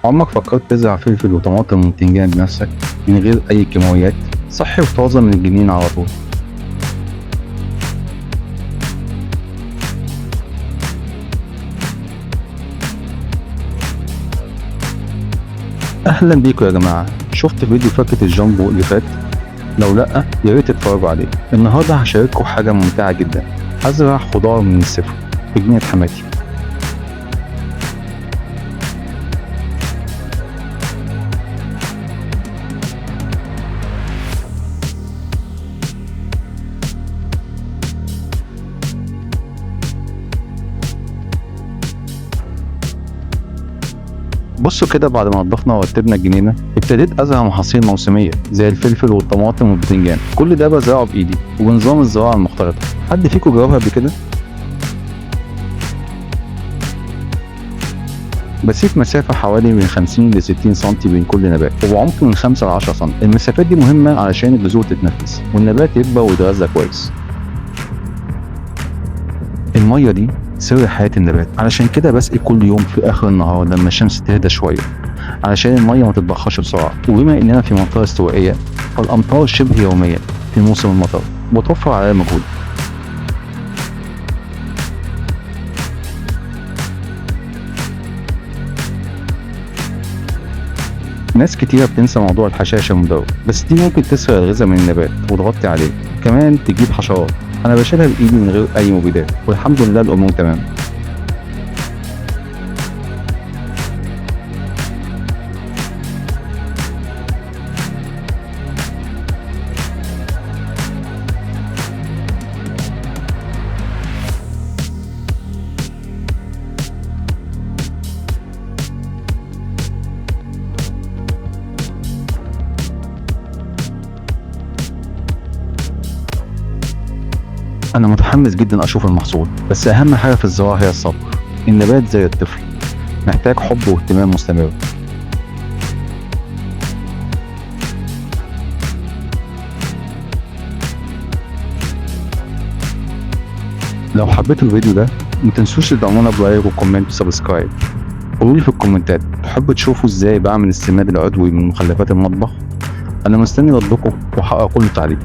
عمرك فكرت تزرع فلفل وطماطم وبتنجان بنفسك من غير أي كيماويات؟ صحي وطازة من الجنين على طول. أهلا بيكم يا جماعة. شفت فيديو فاكهة الجامبو اللي فات؟ لو لأ يا ريت تتفرجوا عليه. النهاردة هشارككم حاجة ممتعة جدا، هزرع خضار من الصفر في جنينة حماتي. بصوا كده، بعد ما نضفنا ورتبنا الجنينة ابتديت أزرع محاصيل موسمية زي الفلفل والطماطم والبتنجان. كل ده بزرعه بإيدي وبنظام الزراعة المختلطة. حد فيكم جربها قبل كده؟ بسيب مسافة حوالي من 50 ل 60 سنتي بين كل نبات، وبعمق من 5 ل 10 سم. المسافات دي مهمة علشان البذور تتنفس والنبات يكبر ويتغذى كويس. المية دي سر حياة النبات، علشان كده بسقي كل يوم في آخر النهار لما الشمس تهدى شوية، علشان المية ما تتبخرش بسرعة. وبما إننا في منطقة استوائية فالأمطار شبه يومية في موسم المطر، وتوفر عليا مجهود. ناس كتيرة بتنسى موضوع الحشاشة المدورة، بس دي ممكن تسرق الغذاء من النبات وتغطي عليه، كمان تجيب حشرات. أنا بشيلها بإيدي من غير أي مبيدات، والحمد لله الأمور تمام. أنا متحمس جدا أشوف المحصول، بس أهم حاجة في الزراعة هي الصبر. النبات زي الطفل، محتاج حب واهتمام مستمر. لو حبيتوا الفيديو ده متنسوش تدعمونا بلايك وكومنت وسبسكرايب. قولولي في الكومنتات تحبوا تشوفوا ازاي بعمل السماد العضوي من مخلفات المطبخ. أنا مستني ردكم وهقرا كل تعليق.